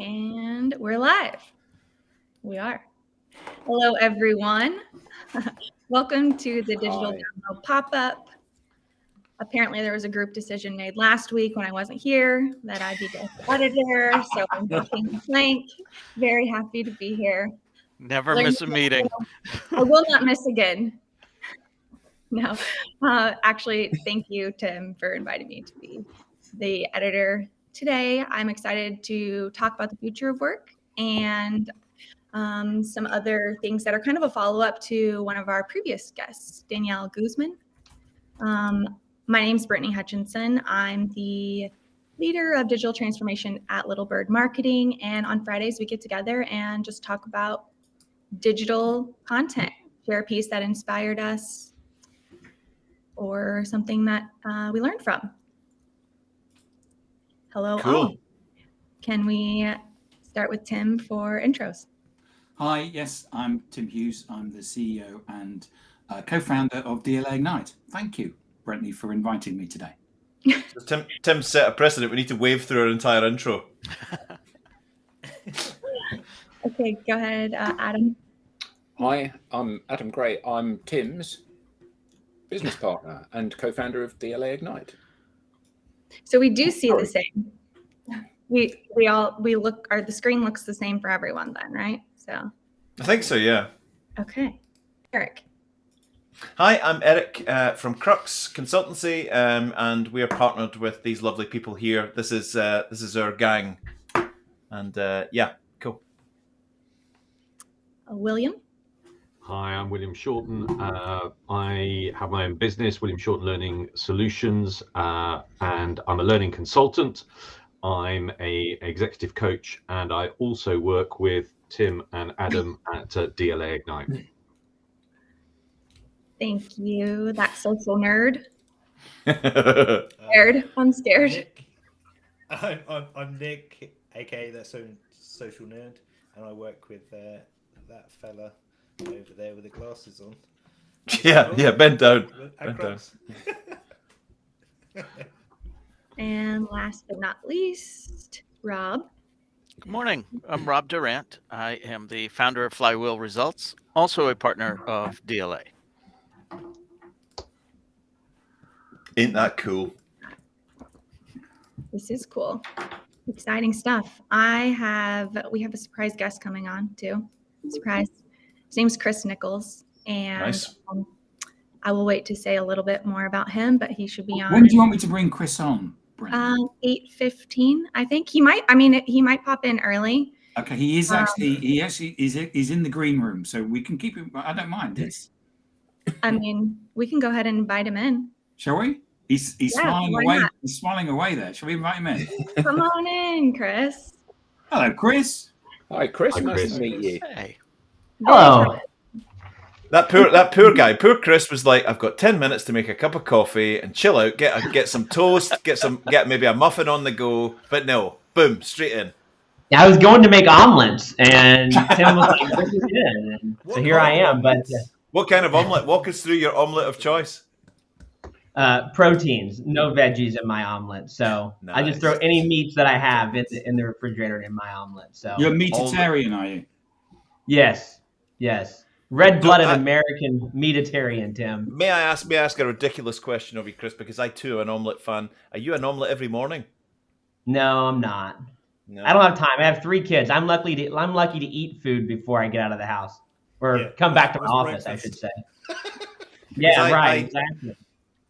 And we're live. We are. Hello, everyone. Welcome to the Digital Download Pop-Up. Apparently, there was a group decision made last week when I wasn't here that I'd be the editor, so I'm taking the flank. Very happy to be here. Never miss a meeting. I will not miss again. No, actually, thank you, Tim, for inviting me to be the editor today. I'm excited to talk about the future of work and some other things that are kind of a follow-up to one of our previous guests, Danielle Guzman. My name's Brentney Hutchinson. I'm the leader of digital transformation at Little Bird Marketing, and on Fridays we get together and just talk about digital content, share a piece that inspired us or something that we learned from. Hello, cool. all. Can we start with Tim for intros? Hi, yes, I'm Tim Hughes. I'm the CEO and co-founder of DLA Ignite. Thank you, Brentney, for inviting me today. So Tim set a precedent. We need to wave through our entire intro. Okay, go ahead, Adam. Hi, I'm Adam Gray. I'm Tim's business partner and co-founder of DLA Ignite. So we do see the same. We look, or the screen looks the same for everyone then, right? So I think so, yeah. Okay. Eric. Hi, I'm Eric from Crux Consultancy, and we are partnered with these lovely people here. This is our gang, and yeah, cool. William. Hi, I'm William Shorten. I have my own business, William Shorten Learning Solutions, and I'm a learning consultant. I'm an executive coach, and I also work with Tim and Adam at DLA Ignite. Thank you. That social nerd. Scared. I'm scared. Nick. I'm Nick, aka that social nerd, and I work with that fella over there with the glasses on. Yeah, bend down. Bend down. And last but not least, Rob. Good morning. I'm Rob Durant. I am the founder of Flywheel Results, also a partner of DLA. Ain't that cool? This is cool. Exciting stuff. We have a surprise guest coming on too. Surprise. His name's Chris Nichols, and nice. I will wait to say a little bit more about him, but he should be on. When do you want me to bring Chris on, Brent? 8:15. I think he might. I mean, he might pop in early. Okay, he is actually. He's in the green room, so we can keep him. I don't mind. I mean, we can go ahead and invite him in. Shall we? He's smiling away. Not? He's smiling away there. Shall we invite him in? Come on in, Chris. Hello, Chris. Hi, Chris. Nice to meet you. Hey. Hello. That poor guy, poor Chris was like, I've got 10 minutes to make a cup of coffee and chill out, get some toast, get maybe a muffin on the go, but no, boom, straight in. Yeah, I was going to make omelets, and Tim was like, "This is good." And so here I am. But what kind of omelet? Walk us through your omelet of choice. Proteins, no veggies in my omelet. So nice. I just throw any meats that I have in the refrigerator in my omelet. So you're a meatitarian, are you? Yes. Red-blooded American meatitarian, Tim. May I ask a ridiculous question of you, Chris? Because I too am an omelet fan. Are you an omelet every morning? No, I'm not. No. I don't have time. I have 3 kids. I'm lucky to eat food before I get out of the house or come back to my office, breakfast. I should say. Yeah, right. Exactly.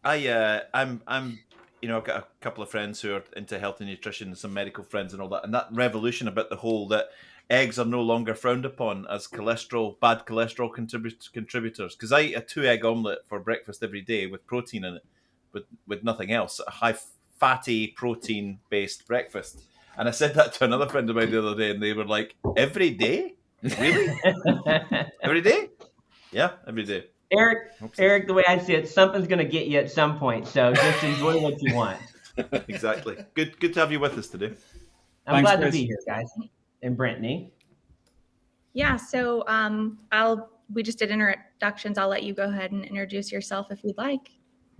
I'm I've got a couple of friends who are into health and nutrition, and some medical friends and all that, and that revolution about the whole that eggs are no longer frowned upon as bad cholesterol contributors. Because I eat a 2-egg omelette for breakfast every day with protein in it, with nothing else, a high fatty protein based breakfast. And I said that to another friend of mine the other day, and they were like, "Every day, really? Every day? Yeah, every day." Eric, the way I see it, something's going to get you at some point. So just enjoy what you want. Exactly. Good to have you with us today. I'm glad to be here, guys. And Brentney. Yeah, so we just did introductions. I'll let you go ahead and introduce yourself if you'd like.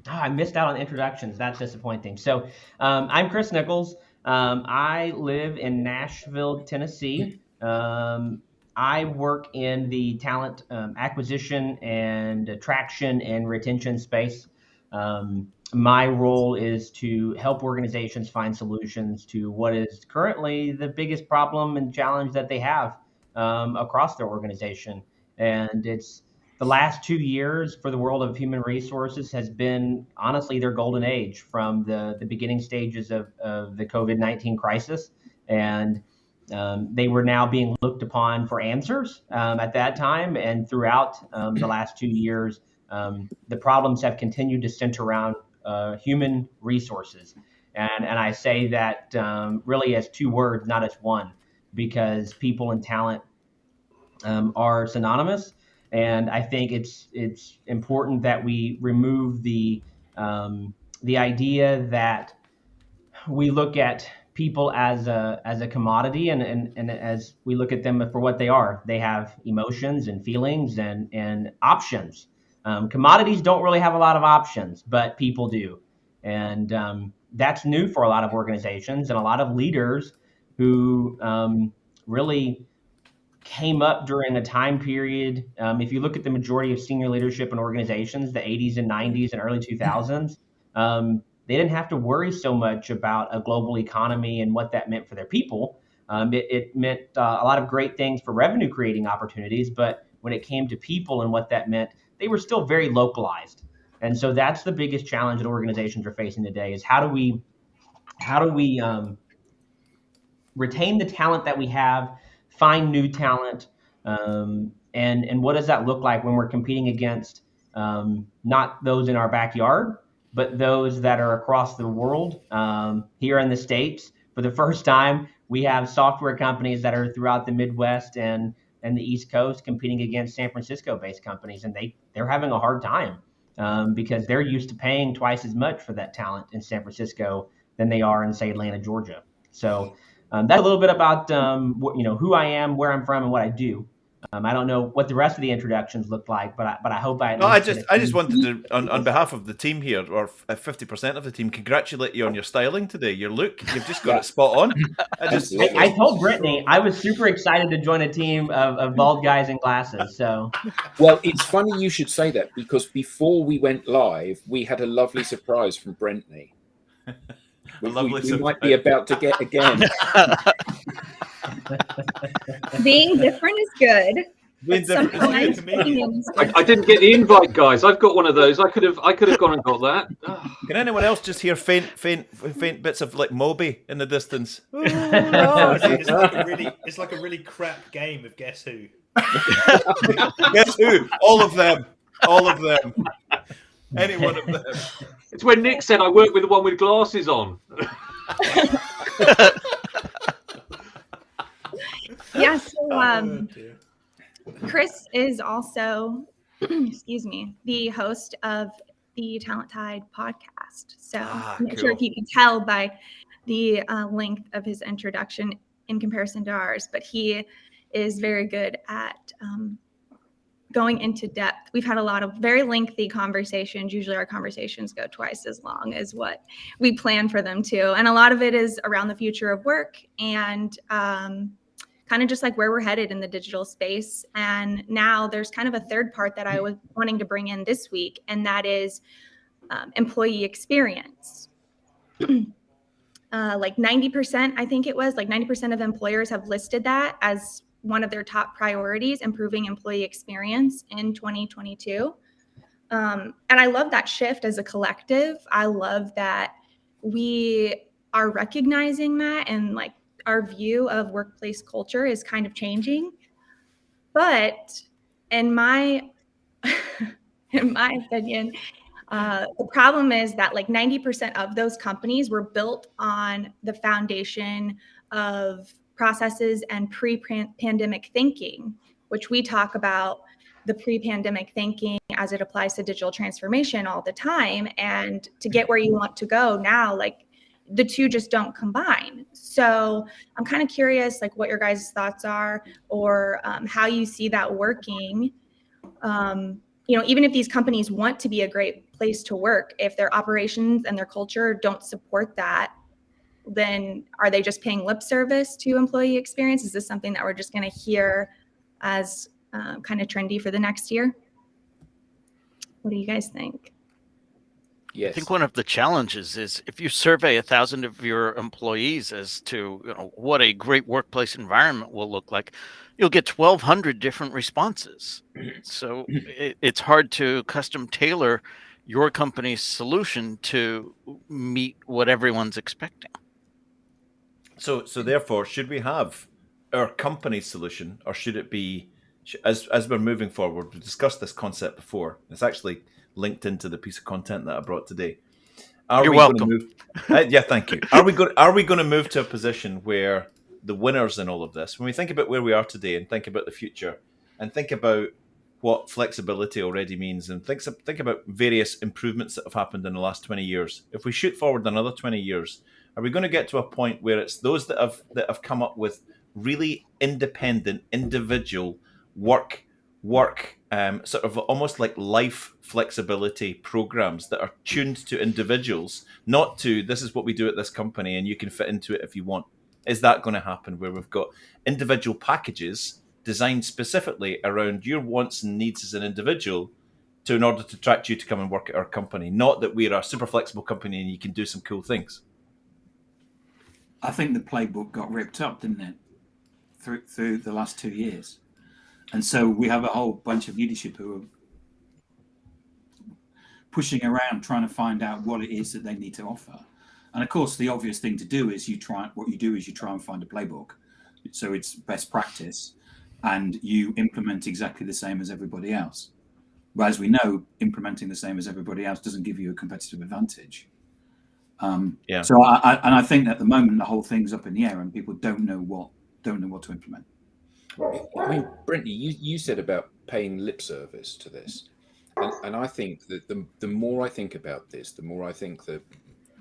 Oh, I missed out on introductions. That's disappointing. So I'm Chris Nichols. I live in Nashville, Tennessee. I work in the talent acquisition and attraction and retention space. My role is to help organizations find solutions to what is currently the biggest problem and challenge that they have across their organization. And it's the last 2 years for the world of human resources has been honestly their golden age from the beginning stages of the COVID-19 crisis. And they were now being looked upon for answers at that time. And throughout the last 2 years, the problems have continued to center around human resources. And I say that really as two words, not as one, because people and talent are synonymous. And I think it's important that we remove the idea that we look at people as a commodity, and as we look at them for what they are. They have emotions and feelings and options. Commodities don't really have a lot of options, but people do. And that's new for a lot of organizations and a lot of leaders who really came up during a time period. If you look at the majority of senior leadership in organizations, the 80s and 90s and early 2000s, they didn't have to worry so much about a global economy and what that meant for their people. It meant a lot of great things for revenue creating opportunities, but when it came to people and what that meant, they were still very localized. And so that's the biggest challenge that organizations are facing today is how do we retain the talent that we have, find new talent, and what does that look like when we're competing against not those in our backyard, but those that are across the world. Here in the States, for the first time, we have software companies that are throughout the Midwest and the East Coast competing against San Francisco-based companies, and they're having a hard time because they're used to paying twice as much for that talent in San Francisco than they are in, say, Atlanta, Georgia. So that's a little bit about who I am, where I'm from, and what I do. I don't know what the rest of the introductions look like, but I hope I. No, I just wanted to, on behalf of the team here, or 50% of the team, congratulate you on your styling today. Your look, you've just got it spot on. I told Brentney I was super excited to join a team of bald guys in glasses. So, well, it's funny you should say that because before we went live, we had a lovely surprise from Brentney. We might be about to get again. Being different is good. I didn't get the invite, guys. I've got one of those. I could have gone and got that. Can anyone else just hear faint bits of like Moby in the distance? It's like a really crap game of Guess Who. Guess Who? All of them. Any one of them. It's when Nick said I work with the one with glasses on. Yeah, so Chris is also, excuse me, the host of the Talent Tide podcast. So I'm not sure if you can tell by the length of his introduction in comparison to ours, but he is very good at going into depth. We've had a lot of very lengthy conversations. Usually our conversations go twice as long as what we plan for them to. And a lot of it is around the future of work and kind of just like where we're headed in the digital space. And now there's kind of a third part that I was wanting to bring in this week, and that is employee experience. Like 90%, I think it was, like 90% of employers have listed that as one of their top priorities, improving employee experience in 2022. And I love that shift as a collective. I love that we are recognizing that, and like our view of workplace culture is kind of changing. But in my opinion, the problem is that like 90% of those companies were built on the foundation of processes and pre-pandemic thinking, which we talk about the pre-pandemic thinking as it applies to digital transformation all the time. And to get where you want to go now, like the two just don't combine. So I'm kind of curious, like what your guys' thoughts are, or how you see that working. Even if these companies want to be a great place to work, if their operations and their culture don't support that, then are they just paying lip service to employee experience? Is this something that we're just going to hear as kind of trendy for the next year? What do you guys think? I think one of the challenges is if you survey 1,000 of your employees as to what a great workplace environment will look like, you'll get 1,200 different responses. So it's hard to custom tailor your company's solution to meet what everyone's expecting. So therefore, should we have our company's solution, or should it be, as we're moving forward, we discussed this concept before. It's actually linked into the piece of content that I brought today. You're welcome. Yeah, thank you. Are we going to move to a position where the winners in all of this, when we think about where we are today and think about the future and think about what flexibility already means and think about various improvements that have happened in the last 20 years, if we shoot forward another 20 years, are we going to get to a point where it's those that have come up with really independent, individual work sort of almost like life flexibility programs that are tuned to individuals, not to this is what we do at this company and you can fit into it if you want? Is that going to happen where we've got individual packages designed specifically around your wants and needs as an individual in order to attract you to come and work at our company, not that we're a super flexible company and you can do some cool things? I think the playbook got ripped up, didn't it, through the last 2 years. And so we have a whole bunch of leadership who are pushing around trying to find out what it is that they need to offer. And of course, the obvious thing to do is you try and find a playbook. So it's best practice and you implement exactly the same as everybody else. But as we know, implementing the same as everybody else doesn't give you a competitive advantage. So I think at the moment the whole thing's up in the air and people don't know what to implement. I mean, Brentney, you said about paying lip service to this, and I think that the more I think about this, the more I think that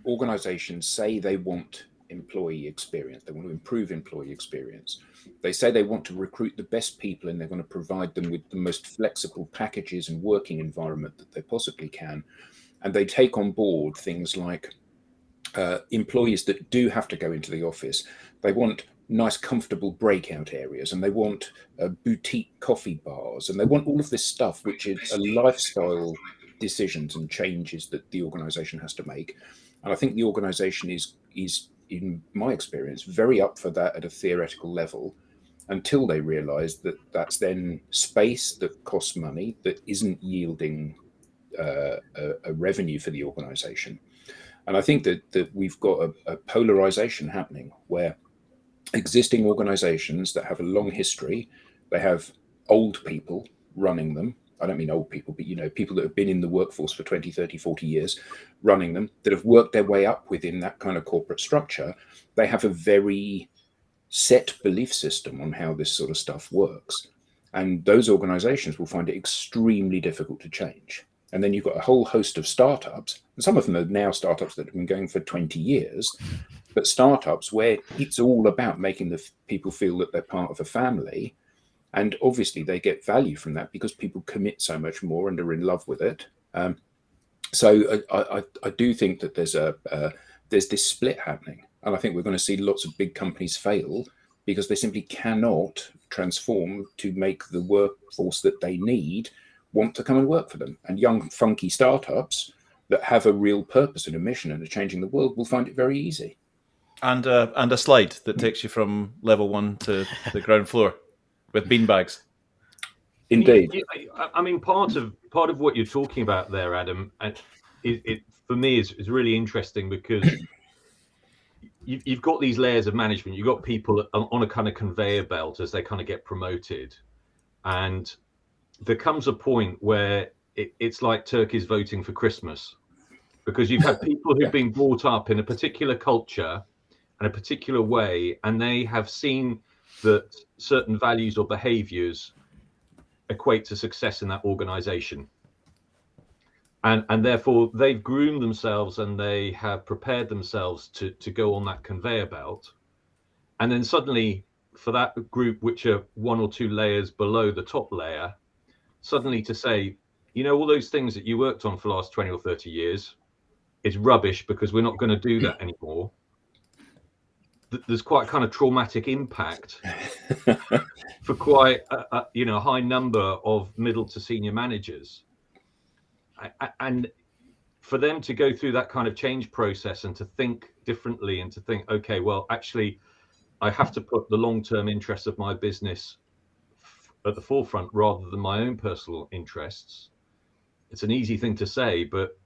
organizations say they want employee experience, they want to improve employee experience. They say they want to recruit the best people and they're going to provide them with the most flexible packages and working environment that they possibly can. And they take on board things like employees that do have to go into the office. They want nice, comfortable breakout areas, and they want boutique coffee bars, and they want all of this stuff, which is a lifestyle decisions and changes that the organization has to make. And I think the organization is, in my experience, very up for that at a theoretical level until they realize that that's then space that costs money, that isn't yielding a revenue for the organization. And I think that we've got a polarization happening where existing organizations that have a long history, they have old people running them. I don't mean old people, but people that have been in the workforce for 20, 30, 40 years running them, that have worked their way up within that kind of corporate structure. They have a very set belief system on how this sort of stuff works. And those organizations will find it extremely difficult to change. And then you've got a whole host of startups, and some of them are now startups that have been going for 20 years, but startups where it's all about making the people feel that they're part of a family. And obviously they get value from that because people commit so much more and are in love with it. So I do think that there's this split happening. And I think we're going to see lots of big companies fail because they simply cannot transform to make the workforce that they need want to come and work for them. And young, funky startups that have a real purpose and a mission and are changing the world will find it very easy. And a slide that takes you from level 1 to the ground floor with beanbags. Indeed. I mean, part of what you're talking about there, Adam, it for me is really interesting because you've got these layers of management. You've got people on a kind of conveyor belt as they kind of get promoted, and there comes a point where it's like turkeys voting for Christmas, because you've had people who've been brought up in a particular culture and a particular way, and they have seen that certain values or behaviors equate to success in that organization. And therefore they've groomed themselves and they have prepared themselves to go on that conveyor belt. And then suddenly for that group, which are 1 or 2 layers below the top layer, suddenly to say, all those things that you worked on for the last 20 or 30 years is rubbish because we're not going to do that anymore. there's quite kind of traumatic impact for quite a high number of middle to senior managers, and for them to go through that kind of change process and to think differently and to think, okay, well, actually, I have to put the long-term interests of my business at the forefront rather than my own personal interests. It's an easy thing to say, but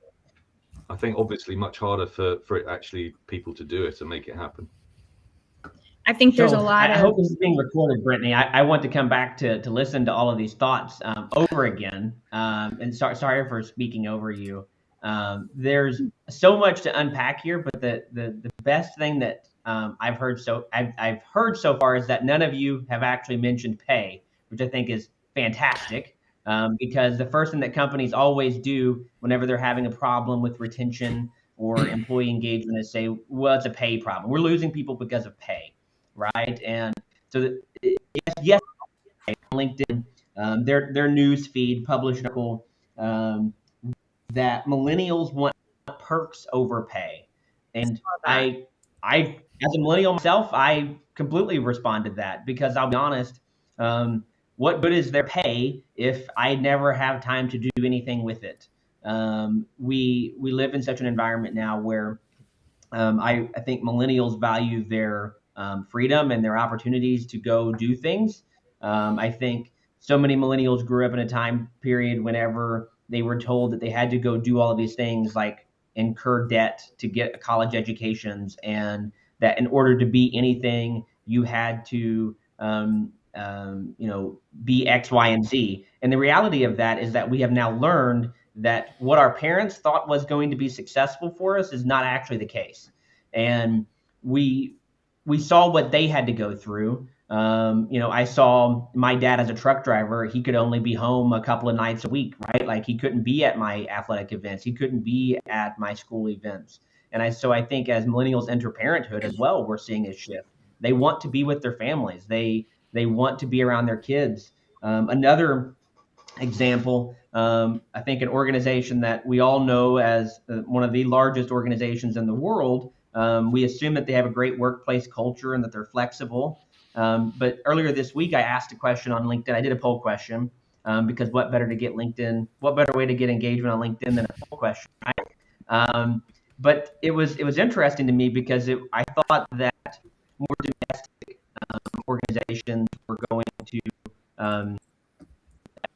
I think obviously much harder for it actually people to do it and make it happen. I think there's a lot I of. hope this is being recorded, Brentney. I want to come back to listen to all of these thoughts over again. And sorry for speaking over you. There's so much to unpack here, but the best thing that I've heard so far is that none of you have actually mentioned pay, which I think is fantastic. Because the first thing that companies always do whenever they're having a problem with retention or employee engagement is say, well, it's a pay problem. We're losing people because of pay. Right, and so yes, LinkedIn, their news feed published an article that millennials want perks over pay, and I as a millennial myself, I completely respond to that because I'll be honest, what good is their pay if I never have time to do anything with it? We live in such an environment now where I think millennials value their freedom and their opportunities to go do things. I think so many millennials grew up in a time period whenever they were told that they had to go do all of these things like incur debt to get college educations, and that in order to be anything, you had to be X, Y, and Z. And the reality of that is that we have now learned that what our parents thought was going to be successful for us is not actually the case. And we saw what they had to go through. I saw my dad as a truck driver. He could only be home a couple of nights a week, right? Like he couldn't be at my athletic events. He couldn't be at my school events. And so I think as millennials enter parenthood as well, we're seeing a shift. They want to be with their families. They want to be around their kids. Another example, I think an organization that we all know as one of the largest organizations in the world, we assume that they have a great workplace culture and that they're flexible. But earlier this week, I asked a question on LinkedIn. I did a poll question because what better way to get engagement on LinkedIn than a poll question, right? But it was interesting to me because I thought that more domestic organizations were going to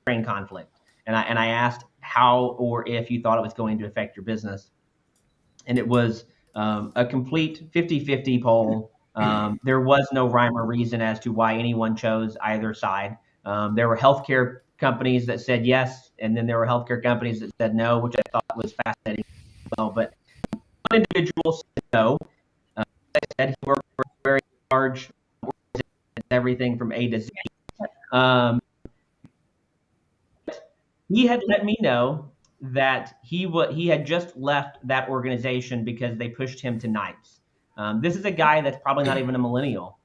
train conflict. And I asked how or if you thought it was going to affect your business. And it was a complete 50-50 poll. There was no rhyme or reason as to why anyone chose either side. There were healthcare companies that said yes, and then there were healthcare companies that said no, which I thought was fascinating as well. But one individual said no. I said he worked for a very large organization, everything from A to Z. He had let me know that he had just left that organization because they pushed him to nights. This is a guy that's probably not even a millennial.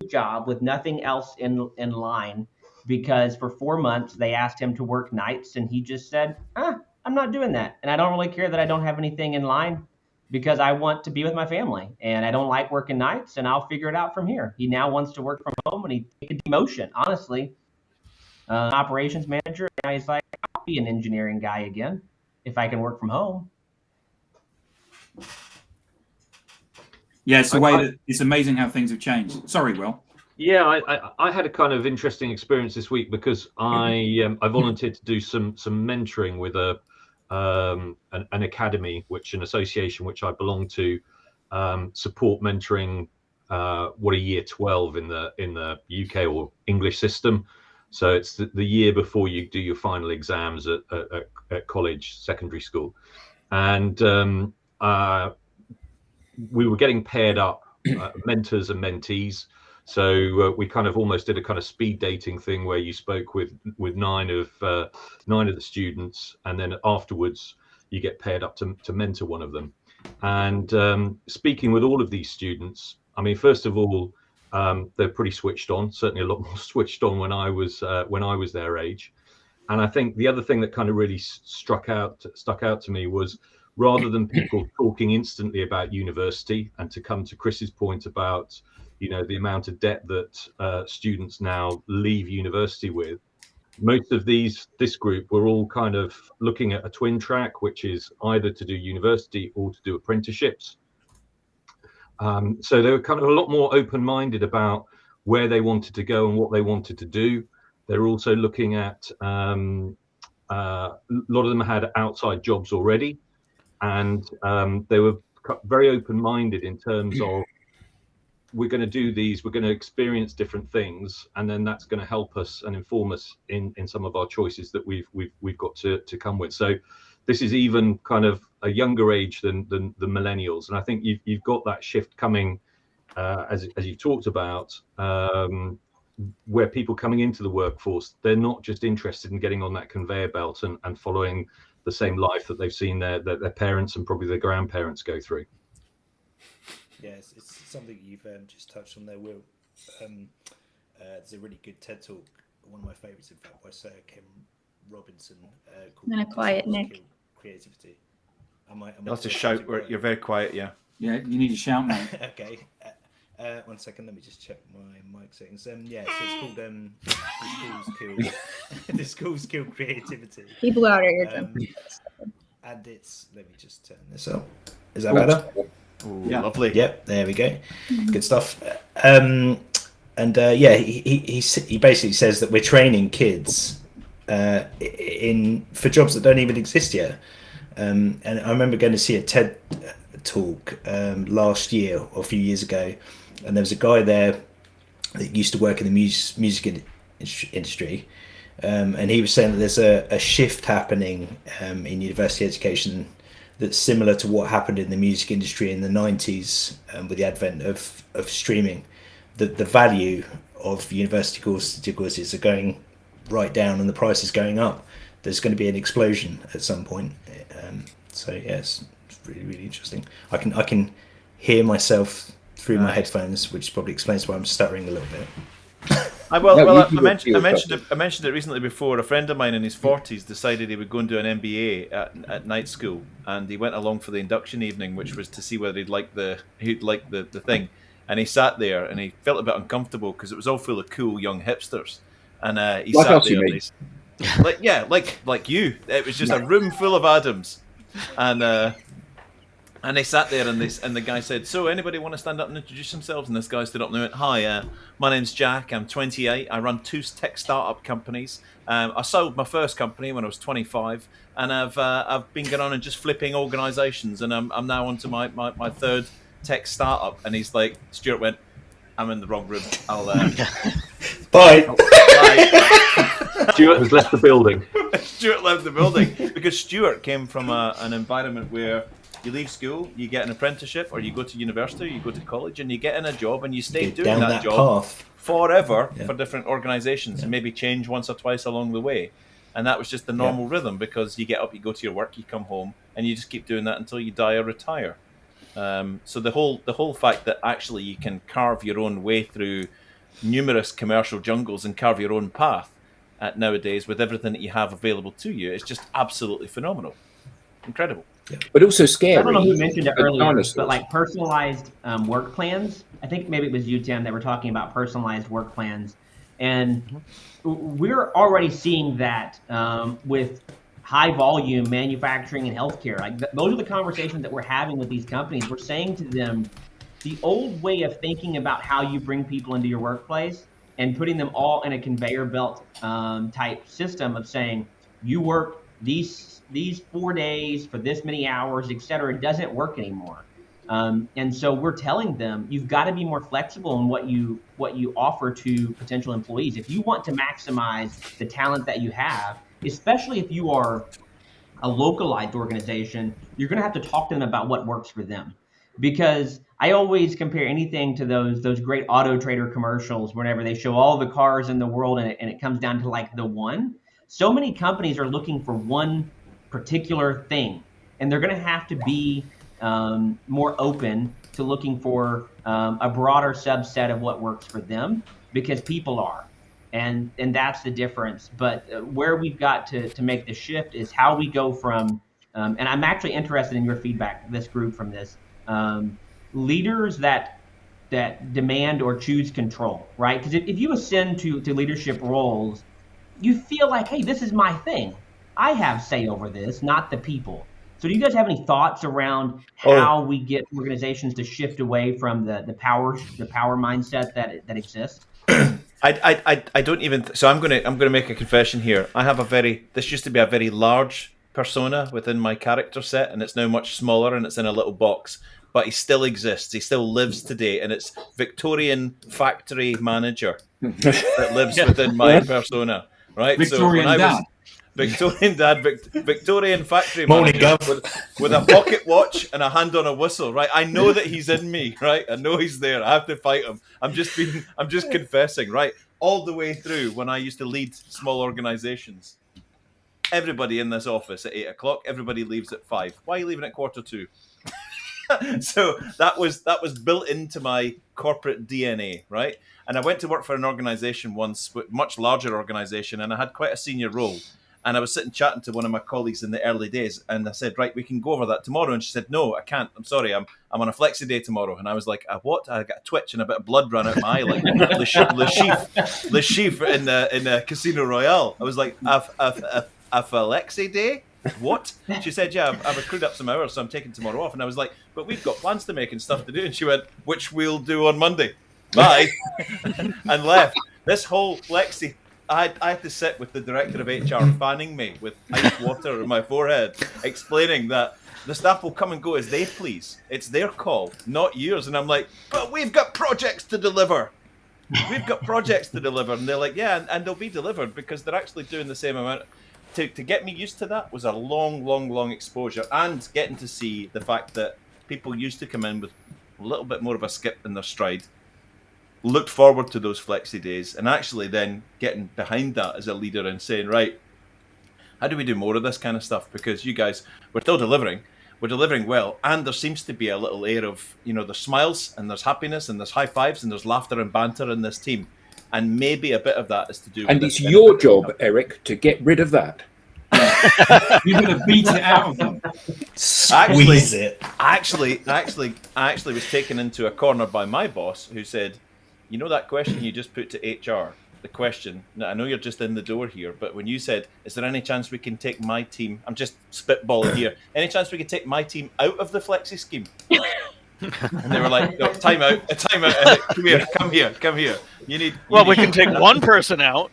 Job with nothing else in line, because for 4 months they asked him to work nights and he just said, I'm not doing that. And I don't really care that I don't have anything in line because I want to be with my family and I don't like working nights and I'll figure it out from here. He now wants to work from home and he took a demotion, honestly. Operations manager. Now he's like, I'll be an engineering guy again if I can work from home. Yeah, it's the way that it's amazing how things have changed. Sorry, Will. Yeah, I had a kind of interesting experience this week because I volunteered to do some mentoring with an academy, an association which I belong to, support mentoring what a year 12 in the UK or English system. So it's the year before you do your final exams at college, secondary school. And we were getting paired up, mentors and mentees. So we kind of almost did a kind of speed dating thing where you spoke with 9 of the students, and then afterwards you get paired up to mentor one of them. And speaking with all of these students, I mean, first of all, they're pretty switched on, certainly a lot more switched on when I was their age. And I think the other thing that kind of really stuck out to me was rather than people talking instantly about university. And to come to Chris's point about, the amount of debt that students now leave university with, most of this group were all kind of looking at a twin track, which is either to do university or to do apprenticeships. So they were kind of a lot more open-minded about where they wanted to go and what they wanted to do. They were also looking at a lot of them had outside jobs already, and they were very open-minded in terms of, we're going to do these, we're going to experience different things, and then that's going to help us and inform us in some of our choices that we've got to come with. So this is even kind of a younger age than the millennials, and I think you've got that shift coming as you talked about, where people coming into the workforce, they're not just interested in getting on that conveyor belt and following the same life that they've seen their parents and probably their grandparents go through. Yes, it's something you've just touched on there, Will. There's a really good TED talk, one of my favourites, in fact, by Sir Ken Robinson. I'm gonna quiet Nick. Creativity. You'll have to shout. You're very quiet. Yeah. Yeah, you need to shout, mate. Okay. 1 second. Let me just check my mic settings. So it's called The Schools Kill Creativity. People out here. And it's, let me just turn this up. Is that better? Ooh, yeah. Lovely. Yep, there we go. Good stuff. He basically says that we're training kids for jobs that don't even exist yet. And I remember going to see a TED talk last year or a few years ago, and there was a guy there that used to work in the music industry, and he was saying that there's a shift happening in university education that's similar to what happened in the music industry in the 90s with the advent of streaming. The value of university courses are going right down and the price is going up. There's going to be an explosion at some point. So yes, it's really, really interesting. I can hear myself through my headphones, which probably explains why I'm stuttering a little bit. I mentioned it recently before. A friend of mine in his 40s decided he would go and do an MBA at night school, and he went along for the induction evening, which was to see whether he'd like the thing. And he sat there and he felt a bit uncomfortable because it was all full of cool young hipsters, and he Like sat us, there. you And mean? like you. It was just a room full of Adams, and they sat there, and the guy said, "So, anybody want to stand up and introduce themselves?" And this guy stood up and they went, "Hi, my name's Jack. I'm 28. I run 2 tech startup companies. I sold my first company when I was 25, and I've been going on and just flipping organisations, and I'm now onto my 3rd tech startup." And he's like, Stuart went, "I'm in the wrong room. I'll Bye." Stuart has left the building. Stuart left the building because Stuart came from an environment where you leave school, you get an apprenticeship, or you go to university, or you go to college, and you get in a job, and you stay doing that job forever for different organisations, and maybe change once or twice along the way. And that was just the normal rhythm, because you get up, you go to your work, you come home, and you just keep doing that until you die or retire. So the whole fact that actually you can carve your own way through numerous commercial jungles and carve your own path nowadays with everything that you have available to you is just absolutely phenomenal. Incredible. But also scary. I don't know who mentioned it earlier, but like personalized work plans. I think maybe it was you, Tim, that were talking about personalized work plans. And we're already seeing that with high volume manufacturing and healthcare. Like those are the conversations that we're having with these companies. We're saying to them, the old way of thinking about how you bring people into your workplace and putting them all in a conveyor belt type system of saying, you work these 4 days for this many hours, et cetera, it doesn't work anymore. And so we're telling them, you've got to be more flexible in what you offer to potential employees. If you want to maximize the talent that you have, especially if you are a localized organization, you're going to have to talk to them about what works for them. Because I always compare anything to those great Auto Trader commercials whenever they show all the cars in the world and it comes down to like the one. So many companies are looking for one particular thing, and they're going to have to be more open to looking for a broader subset of what works for them, because people are, and that's the difference. But where we've got to make the shift is how we go from and I'm actually interested in your feedback, this group, from this. Leaders that demand or choose control, right? Because if you ascend to leadership roles, you feel like, hey, this is my thing. I have say over this, not the people. So do you guys have any thoughts around how we get organizations to shift away from the power mindset that exists? I don't even. So I'm gonna make a confession here. I have this used to be a very large persona within my character set, and it's now much smaller, and it's in a little box. But he still exists. He still lives today, and it's Victorian factory manager that lives within my persona. Right. Victorian dad. Victorian factory Morning, manager with a pocket watch and a hand on a whistle, right? I know that he's in me, right? I know he's there. I have to fight him. I'm just confessing, right? All the way through when I used to lead small organizations. Everybody in this office at 8 o'clock, everybody leaves at 5. Why are you leaving at 1:45? So that was built into my corporate DNA, right? And I went to work for an organization once, much larger organization, and I had quite a senior role. And I was sitting chatting to one of my colleagues in the early days, and I said, right, we can go over that tomorrow. And she said, no, I can't. I'm sorry, I'm on a flexi day tomorrow. And I was like, what? I got a twitch and a bit of blood ran out my eye, like Le Chiffre in the Casino Royale. I was like, a flexi day? What? She said, yeah, I've accrued up some hours, so I'm taking tomorrow off. And I was like, but we've got plans to make and stuff to do. And she went, which we'll do on Monday. Bye. And left. This whole flexi, I had to sit with the director of HR fanning me with ice water on my forehead, explaining that the staff will come and go as they please. It's their call, not yours. And I'm like, but we've got projects to deliver. We've got projects to deliver. And they're like, yeah, and they'll be delivered because they're actually doing the same amount. To get me used to that was a long exposure, and getting to see the fact that people used to come in with a little bit more of a skip in their stride, looked forward to those flexi days, and actually then getting behind that as a leader and saying, right, how do we do more of this kind of stuff? Because you guys, we're still delivering. We're delivering well, and there seems to be a little air of, there's smiles, and there's happiness, and there's high fives, and there's laughter and banter in this team. And maybe a bit of that is to do with And it's your job, Eric, to get rid of that. You're going to beat it out of them. Squeeze it. I actually was taken into a corner by my boss, who said, that question you just put to HR, the question, now I know you're just in the door here, but when you said, is there any chance we can take my team, I'm just spitballing here, any chance we can take my team out of the flexi scheme? And they were like, no, time out. Come here. We can take one person out.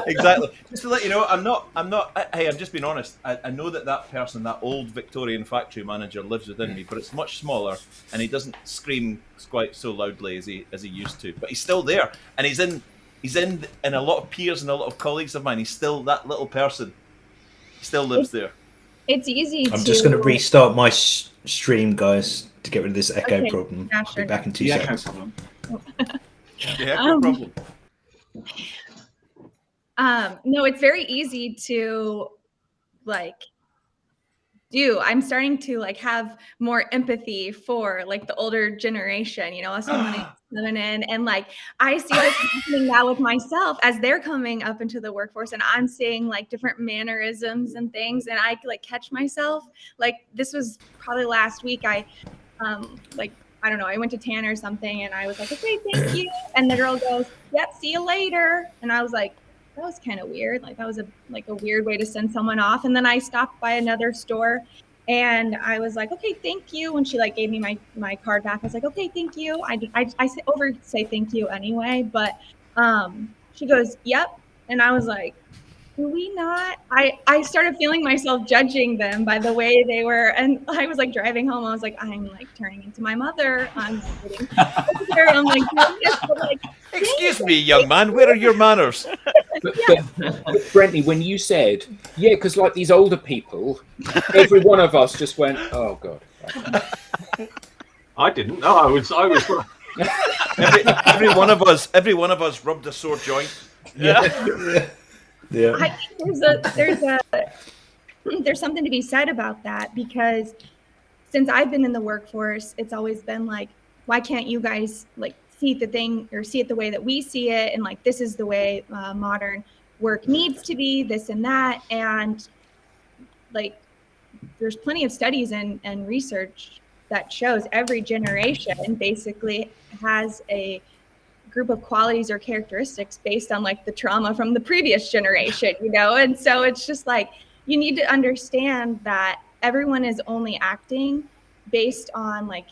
Exactly. Just to let you know, I'm just being honest. I know that person, that old Victorian factory manager, lives within me, but it's much smaller, and he doesn't scream quite so loudly as he used to. But he's still there, and he's in a lot of peers and a lot of colleagues of mine. He's still that little person. He still lives there. It's easy. I'm just going to restart my stream, guys, to get rid of this echo problem. Yeah, I'll be back in 2 seconds. The echo problem. No, it's very easy to do. I'm starting to have more empathy for the older generation, us coming in, and I see this happening now with myself as they're coming up into the workforce, and I'm seeing different mannerisms and things, and I catch myself. This was probably last week. I don't know, I went to Tanner or something, and I was like, okay, thank you. And the girl goes, yep, see you later. And I was like, that was kind of weird. That was a weird way to send someone off. And then I stopped by another store, and I was like, okay, thank you. When she gave me my card back, I was like, okay, thank you. I say thank you anyway, but she goes, yep. And I was like, do we not? I started feeling myself judging them by the way they were. And I was driving home. I was like, I'm turning into my mother. I'm getting older. I'm excuse me, young man, where are your manners? But Brentney, when you said, because these older people, every one of us just went, oh God. I didn't. No, I was. every one of us rubbed a sore joint. Yeah. I think there's something to be said about that, because since I've been in the workforce, it's always been why can't you guys see the thing or see it the way that we see it, and this is the way modern work needs to be, this and that. And like there's plenty of studies and research that shows every generation basically has a group of qualities or characteristics based on like the trauma from the previous generation, you know? And so it's just like, you need to understand that everyone is only acting based on like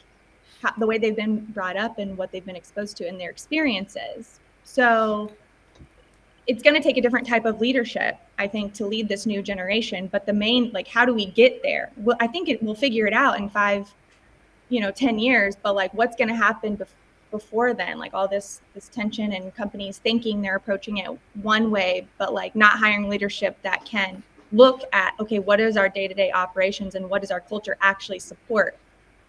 the way they've been brought up and what they've been exposed to in their experiences. So it's going to take a different type of leadership, I think, to lead this new generation. But the main, like, how do we get there? Well, I think we'll figure it out in 5, 10 years. But like, what's going to happen before then? Like all this tension and companies thinking they're approaching it one way, but like not hiring leadership that can look at, okay, what is our day-to-day operations and what does our culture actually support?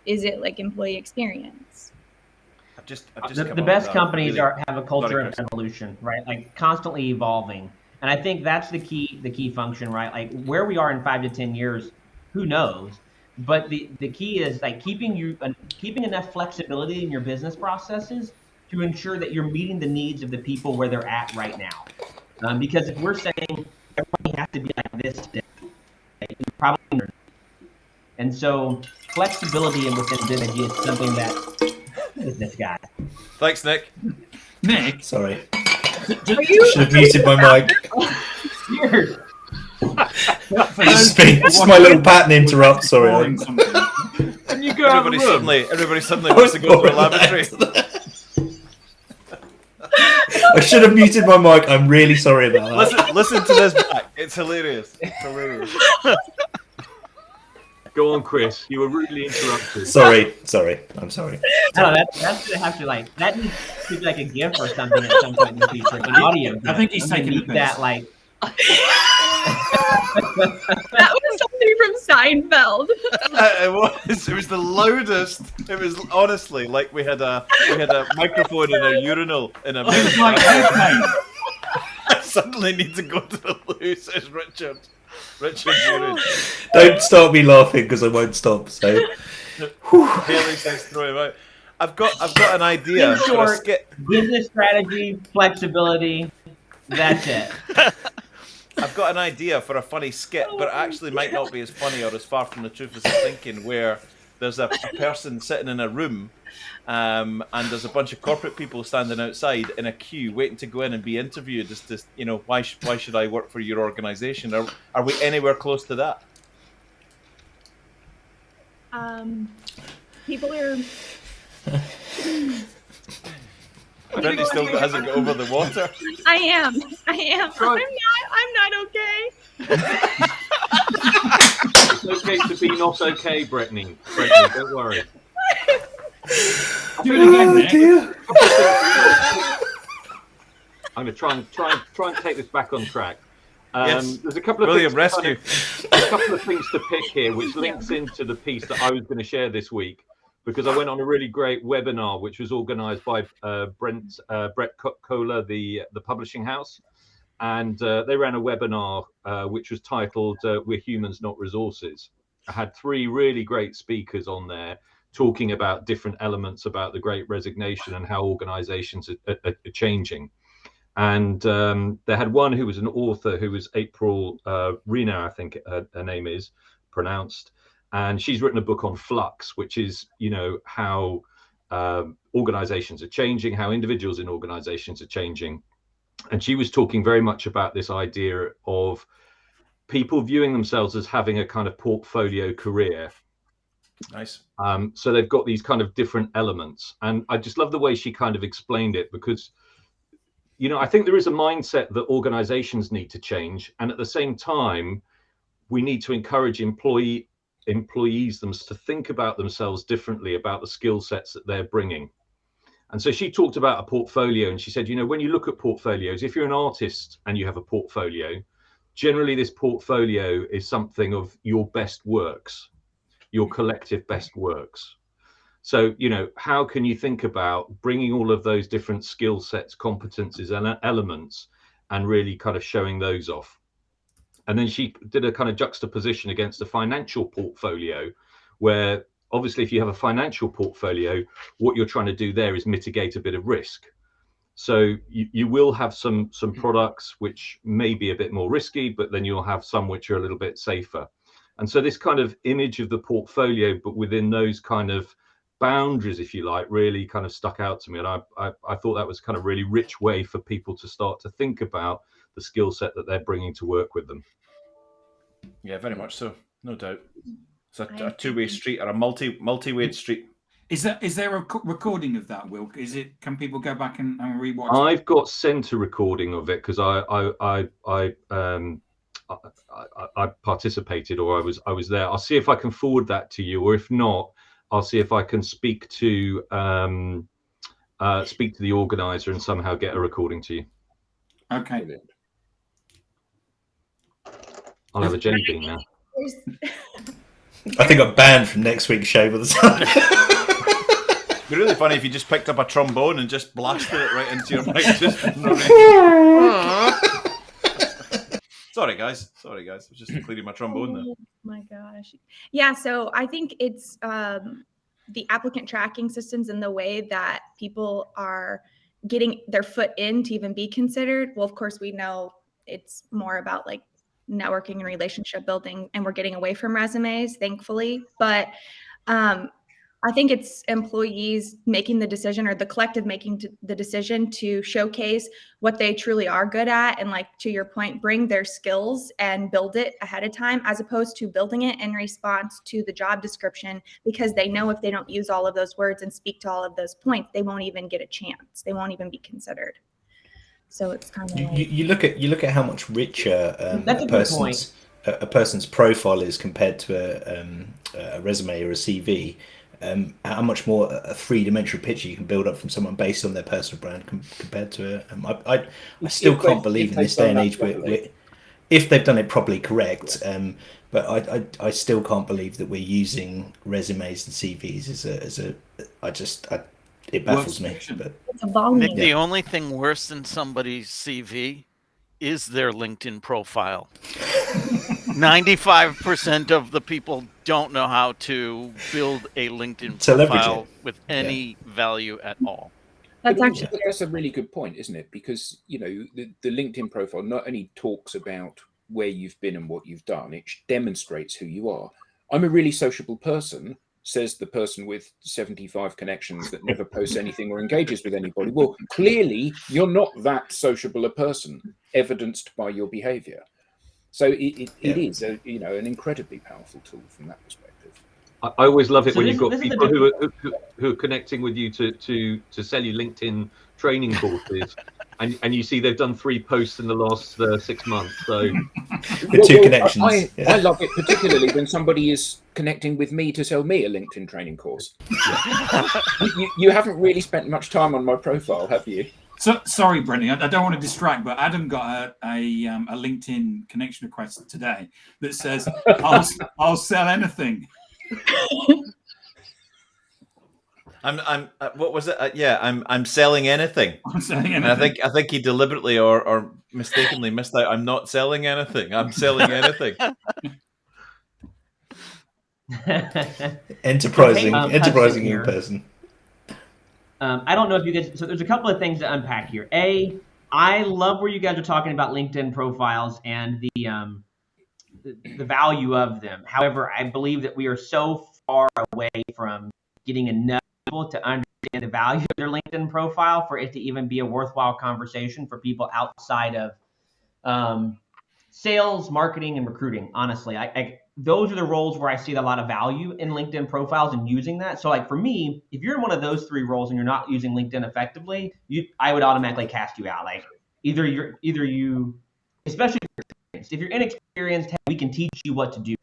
Is it like employee experience? The best companies have a culture of evolution, right? Like constantly evolving. And I think that's the key function, right? Like where we are in 5 to 10 years, who knows? But the key is like keeping enough flexibility in your business processes to ensure that you're meeting the needs of the people where they're at right now. Because if we're saying everybody has to be like this, probably, and so flexibility within business is something that is this guy. Thanks, Nick. Nick, sorry. Should have muted my mic. Weird. It's my little pattern interrupt. Sorry. And you go everybody suddenly wants to go to a lavatory. I should have muted my mic. I'm really sorry about that. Listen to this back. It's hilarious. It's hilarious. Go on, Chris. You were rudely interrupted. Sorry. I'm sorry. No, that's gonna have to like that needs to be like a GIF or something at some point in the future. An audio. I think he's taking a piss. That like. That was something from Seinfeld. It was the loudest. It was honestly like we had a microphone in a urinal in a. It was like airplane. I suddenly need to go to the loo, says Richard. Don't start me laughing because I won't stop. So, Haley says throw him out. I've got an idea. In short, business strategy, flexibility. That's it. I've got an idea for a funny skit, but it actually might not be as funny or as far from the truth as I'm thinking. Where there's a person sitting in a room, and there's a bunch of corporate people standing outside in a queue, waiting to go in and be interviewed. As to, why should I work for your organisation? Are we anywhere close to that? People are. Brentney still hasn't got over the water. I am. I'm not okay. It's okay to be not okay, Brentney. Don't worry. Do it again, Nick. Dear. I'm going to try and take this back on track. Yes. There's a couple of William, rescue. A couple of things to pick here, which links into the piece that I was going to share this week, because I went on a really great webinar, which was organised by Brett Kohler, the publishing house, and they ran a webinar which was titled "We're Humans, Not Resources." I had 3 really great speakers on there talking about different elements about the Great Resignation and how organisations are changing. And they had one who was an author, who was April Rena, I think her name is pronounced. And she's written a book on flux, which is, how organizations are changing, how individuals in organizations are changing. And she was talking very much about this idea of people viewing themselves as having a kind of portfolio career. Nice. So they've got these kind of different elements. And I just love the way she kind of explained it, because, I think there is a mindset that organizations need to change. And at the same time, we need to encourage employees to think about themselves differently, about the skill sets that they're bringing. And so she talked about a portfolio, and she said, when you look at portfolios, if you're an artist and you have a portfolio, generally this portfolio is something of your best works, your collective best works. So, how can you think about bringing all of those different skill sets, competencies and elements and really kind of showing those off? And then she did a kind of juxtaposition against a financial portfolio, where obviously if you have a financial portfolio, what you're trying to do there is mitigate a bit of risk. So you will have some products which may be a bit more risky, but then you'll have some which are a little bit safer. And so this kind of image of the portfolio, but within those kind of boundaries, if you like, really kind of stuck out to me. And I thought that was kind of really rich way for people to start to think about the skill set that they're bringing to work with them. Yeah, very much so. No doubt. It's a two-way street, or a multi-way street. Is there a recording of that, Will? Can people go back and rewatch? I've got sent a recording of it because I participated, or I was there. I'll see if I can forward that to you, or if not, I'll see if I can speak to the organizer and somehow get a recording to you. Okay. I'll have a jelly bean now. I think I'm banned from next week's show by the time. It'd be really funny if you just picked up a trombone and just blasted it right into your mic. Sorry, guys. I was just cleaning my trombone there. Oh my gosh. Yeah, so I think it's the applicant tracking systems and the way that people are getting their foot in to even be considered. Well, of course, we know it's more about like networking and relationship building, and we're getting away from resumes, thankfully. But I think it's employees making the decision, or the collective making the decision to showcase what they truly are good at. And like, to your point, bring their skills and build it ahead of time, as opposed to building it in response to the job description, because they know if they don't use all of those words and speak to all of those points, they won't even get a chance. They won't even be considered. So it's kind of you look at how much richer That's a good point. A person's profile is compared to a resume or a CV. How much more a three-dimensional picture you can build up from someone based on their personal brand compared to I still can't believe in this day and age if they've done it properly, correct. But I still can't believe that we're using resumes and CVs it baffles me. But it's a volume. Nick, the only thing worse than somebody's CV is their LinkedIn profile. 95% of the people don't know how to build a LinkedIn profile with any value at all. That's a really good point, isn't it? Because, you know, the LinkedIn profile not only talks about where you've been and what you've done, it demonstrates who you are. I'm a really sociable person, says the person with 75 connections that never posts anything or engages with anybody. Well, clearly you're not that sociable a person, evidenced by your behavior. So it is an incredibly powerful tool from that perspective. I always love it when you've got people who are connecting with you to sell you LinkedIn training courses, and you see they've done 3 posts in the last 6 months. So two connections. I love it particularly when somebody is connecting with me to sell me a LinkedIn training course. You haven't really spent much time on my profile, have you? So sorry, Brentney, I don't want to distract, but Adam got a LinkedIn connection request today that says, "I'll sell anything." What was it? I'm selling anything. I'm selling anything. And I think he deliberately or mistakenly missed out. I'm not selling anything. I'm selling anything. Enterprising in person. I don't know if you guys, so there's a couple of things to unpack here. I love where you guys are talking about LinkedIn profiles and the value of them. However, I believe that we are so far away from getting enough people to understand the value of their LinkedIn profile for it to even be a worthwhile conversation for people outside of sales, marketing, and recruiting. Honestly, those are the roles where I see a lot of value in LinkedIn profiles and using that. So like for me, if you're in one of those 3 roles and you're not using LinkedIn effectively, I would automatically cast you out. Like either you, especially if you're inexperienced, we can teach you what to do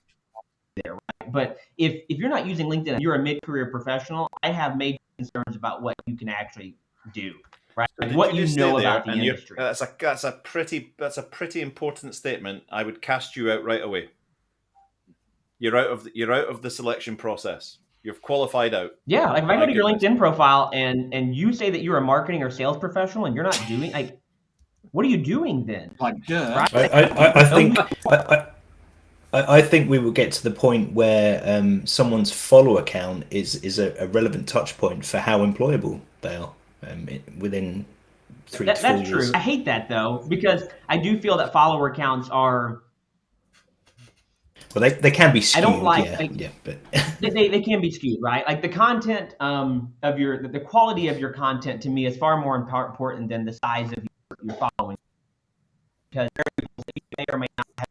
there, right? But if you're not using LinkedIn, you're a mid-career professional, I have major concerns about what you can actually do. Right, like what you know about the industry. That's a pretty important statement. I would cast you out right away. You're out of the selection process. You've qualified out. Yeah, like if I go to your LinkedIn profile and you say that you're a marketing or sales professional and you're not doing, like, what are you doing then? Like, duh. Right? I think we will get to the point where someone's follower count is a relevant touch point for how employable they are within 3 to 4 years. That's true. I hate that though, because I do feel that follower counts are Well, they can be skewed. I don't like, but they can be skewed, right? Like the content of the quality of your content to me is far more important than the size of your following, because you may or may not have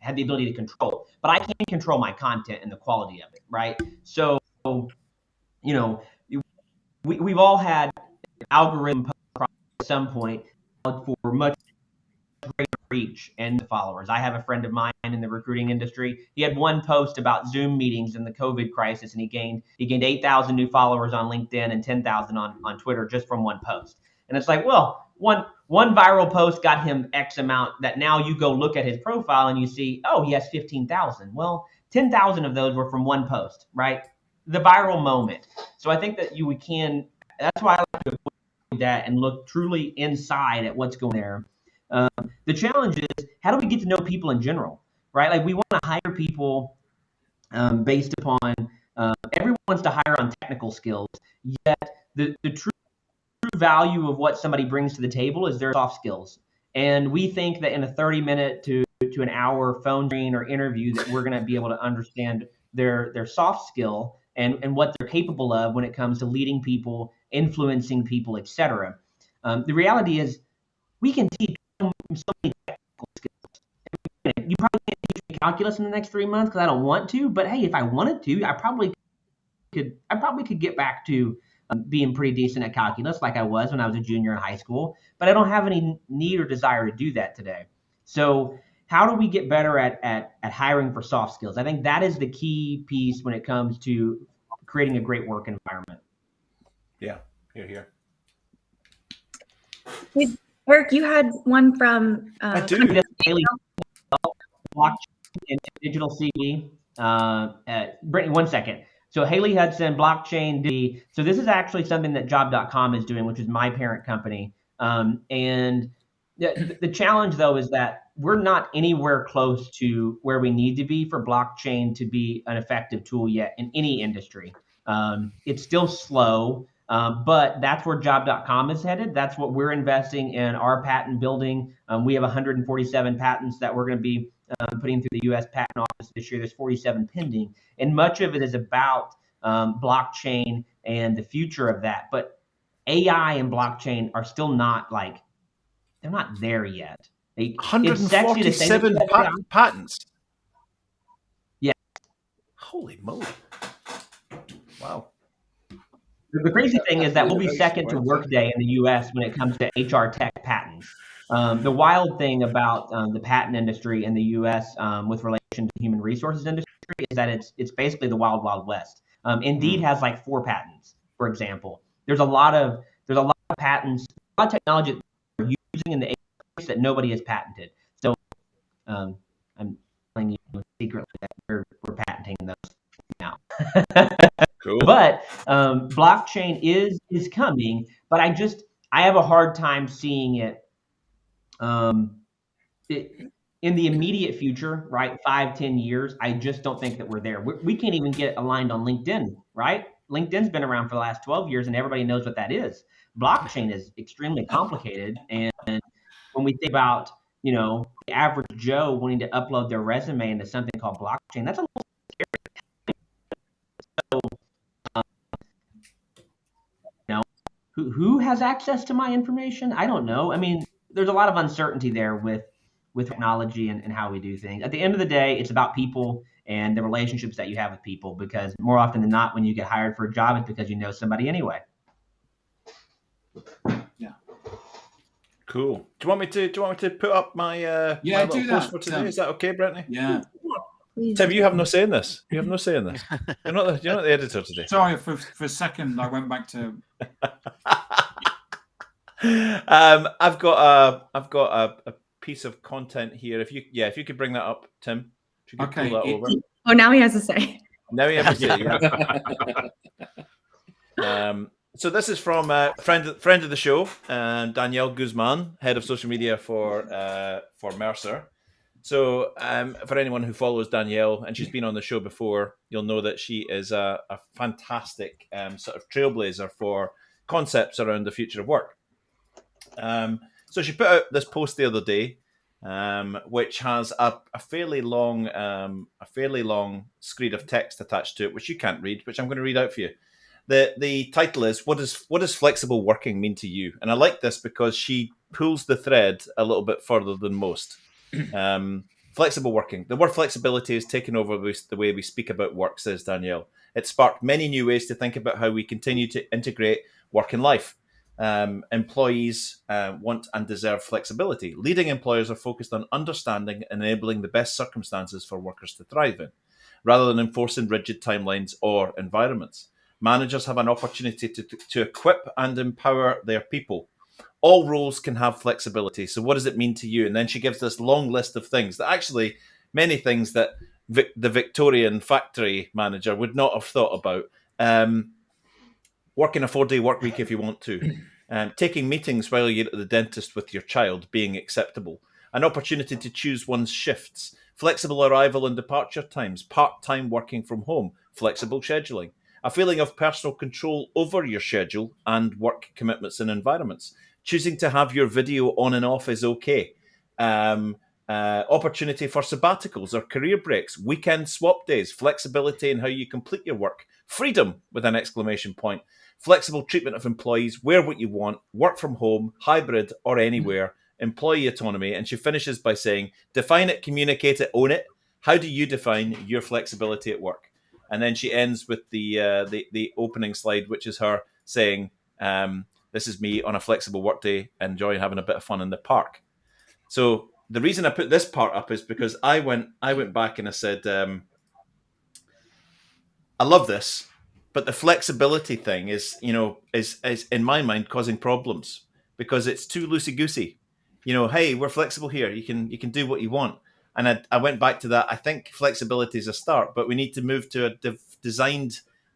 had the ability to control, but I can control my content and the quality of it, right? So, you know, we've all had algorithm at some point for much greater reach and followers. I have a friend of mine in the recruiting industry. He had one post about Zoom meetings in the COVID crisis, and he gained 8,000 new followers on LinkedIn and 10,000 on Twitter just from one post. And it's like, well, one viral post got him X amount that now you go look at his profile and you see, oh, he has 15,000. Well, 10,000 of those were from one post, right? The viral moment. So I think that that's why I like to avoid that and look truly inside at what's going there. The challenge is, how do we get to know people in general, right? Like we want to hire people based upon, everyone wants to hire on technical skills, yet the true value of what somebody brings to the table is their soft skills. And we think that in a 30-minute to an hour phone screen or interview that we're going to be able to understand their soft skill and what they're capable of when it comes to leading people, influencing people, etc. The reality is we can teach so many technical skills. You probably can't teach me calculus in the next 3 months because I don't want to, but hey, if I wanted to, I probably could get back to being pretty decent at calculus like I was when I was a junior in high school, but I don't have any need or desire to do that today. So how do we get better at hiring for soft skills? I think that is the key piece when it comes to creating a great work environment. Yeah, here. Eric, you had one from I do. Blockchain and digital CV. Brentney, 1 second. So Haley Hudson, blockchain. So this is actually something that job.com is doing, which is my parent company. And the challenge, though, is that we're not anywhere close to where we need to be for blockchain to be an effective tool yet in any industry. It's still slow, but that's where job.com is headed. That's what we're investing in our patent building. We have 147 patents that we're going to be putting through the U.S. Patent Office this year. There's 47 pending, and much of it is about blockchain and the future of that. But AI and blockchain are still not they're not there yet. 147 patents. Yeah. Holy moly! Wow. The crazy thing is that we'll be second to Workday in the U.S. when it comes to HR tech patents. The wild thing about the patent industry in the U.S. With relation to the human resources industry is that it's basically the wild, wild west. Indeed has 4 patents, for example. There's a lot of patents, a lot of technology that we're using in the space that nobody has patented. So I'm telling you secretly that we're patenting those now. Cool. But blockchain is coming, but I have a hard time seeing it in the immediate future, right? 5-10 years. I just don't think that we're there. We can't even get aligned on LinkedIn, right? LinkedIn's been around for the last 12 years and everybody knows what that is. Blockchain is extremely complicated. And when we think about, the average Joe wanting to upload their resume into something called blockchain, that's a little who has access to my information? I don't know. I mean, there's a lot of uncertainty there with technology and how we do things. At the end of the day, it's about people and the relationships that you have with people, because more often than not, when you get hired for a job, it's because you know somebody anyway. Yeah. Cool. Do you want me to put up my my little post for today? Is that okay, Brentney? Yeah. Tim, you have no say in this. You have no say in this. You're not the editor today. Sorry, for a second I went back to. I've got a piece of content here. If you could bring that up, Tim. If you could pull that over. Oh, now he has to say. Now he has to say. Yeah. So this is from a friend of the show, Danielle Guzman, head of social media for Mercer. So for anyone who follows Danielle, and she's been on the show before, you'll know that she is a fantastic sort of trailblazer for concepts around the future of work. So she put out this post the other day which has a fairly long screed of text attached to it, which you can't read, which I'm going to read out for you. The title is what does flexible working mean to you? And I like this because she pulls the thread a little bit further than most. Flexible working. The word flexibility has taken over the way we speak about work, says Danielle. It sparked many new ways to think about how we continue to integrate work and life. Employees want and deserve flexibility. Leading employers are focused on understanding and enabling the best circumstances for workers to thrive in, rather than enforcing rigid timelines or environments. Managers have an opportunity to equip and empower their people. All roles can have flexibility. So what does it mean to you? And then she gives this long list of things that actually, many things that the Victorian factory manager would not have thought about. Working a 4-day work week if you want to. Taking meetings while you're at the dentist with your child being acceptable. An opportunity to choose one's shifts. Flexible arrival and departure times. Part-time working from home. Flexible scheduling. A feeling of personal control over your schedule and work commitments and environments. Choosing to have your video on and off is okay. Opportunity for sabbaticals or career breaks. Weekend swap days. Flexibility in how you complete your work. Freedom with an exclamation point. Flexible treatment of employees. Wear what you want. Work from home. Hybrid or anywhere. Employee autonomy. And she finishes by saying, define it, communicate it, own it. How do you define your flexibility at work? And then she ends with the opening slide, which is her saying, this is me on a flexible workday, enjoying having a bit of fun in the park. So the reason I put this part up is because I went back and I said, I love this, but the flexibility thing is in my mind causing problems because it's too loosey-goosey. Hey, we're flexible here. You can do what you want. And I went back to that. I think flexibility is a start, but we need to move to a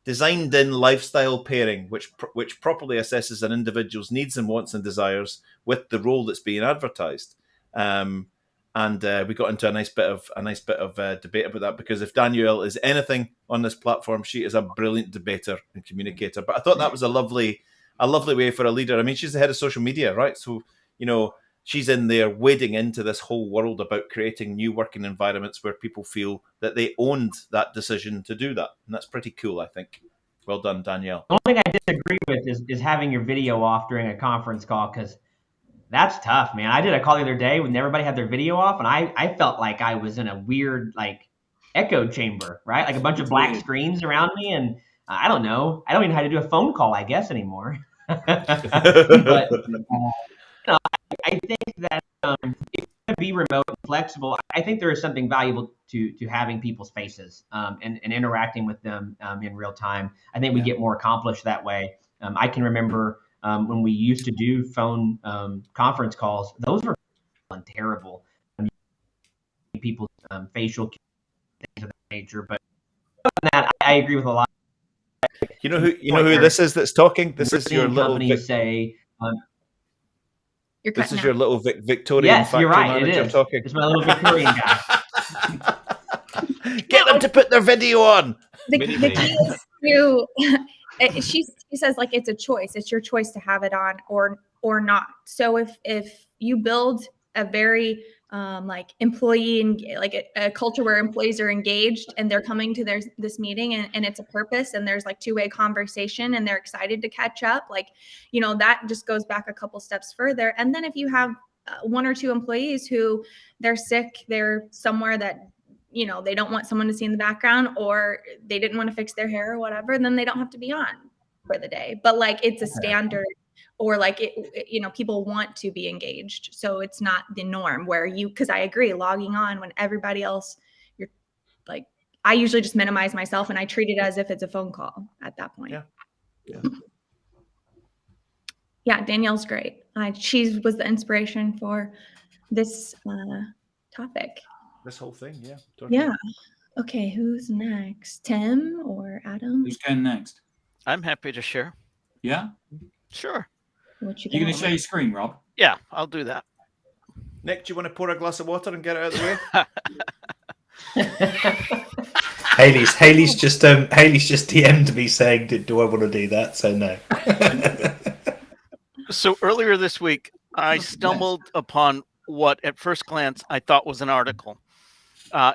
designed-in lifestyle pairing, which properly assesses an individual's needs and wants and desires with the role that's being advertised. And we got into a nice bit of debate about that because if Danielle is anything on this platform, she is a brilliant debater and communicator. But I thought that was a lovely way for a leader. I mean, she's the head of social media, right? So she's in there wading into this whole world about creating new working environments where people feel that they owned that decision to do that. And that's pretty cool, I think. Well done, Danielle. The only thing I disagree with is having your video off during a conference call, because that's tough, man. I did a call the other day when everybody had their video off, and I felt like I was in a weird, echo chamber, right? Like a bunch of black screens around me, and I don't know. I don't even know how to do a phone call, I guess, anymore. But I think that if you're going to be remote and flexible, I think there is something valuable to having people's faces and interacting with them in real time. I think we get more accomplished that way. I can remember when we used to do phone conference calls, those were terrible. People's facial things of that nature. But other than that, I agree with a lot. You know who this is that's talking? This is your little companies say. This is your little Victorian factory manager talking. It's my little Victorian guy. Get them to put their video on. The key is she says it's a choice. It's your choice to have it on or not. So if you build a very employee and a culture where employees are engaged and they're coming to this meeting and it's a purpose and there's two-way conversation and they're excited to catch up, that just goes back a couple steps further. And then if you have one or two employees who they're sick, they're somewhere that they don't want someone to see in the background, or they didn't want to fix their hair or whatever, then they don't have to be on for the day. But it's a standard. Or people want to be engaged. So it's not the norm where because I agree, logging on when everybody else, you're I usually just minimize myself and I treat it as if it's a phone call at that point. Yeah, Danielle's great. She was the inspiration for this topic. This whole thing, yeah. Totally. Yeah. Okay, who's next? Tim or Adam? Who's going next? I'm happy to share. Yeah? Sure. You're going to share your screen, Rob? Yeah, I'll do that. Nick, do you want to pour a glass of water and get it out of the way? Haley's just DM'd me saying, do I want to do that? So no. So earlier this week, I stumbled upon what at first glance I thought was an article.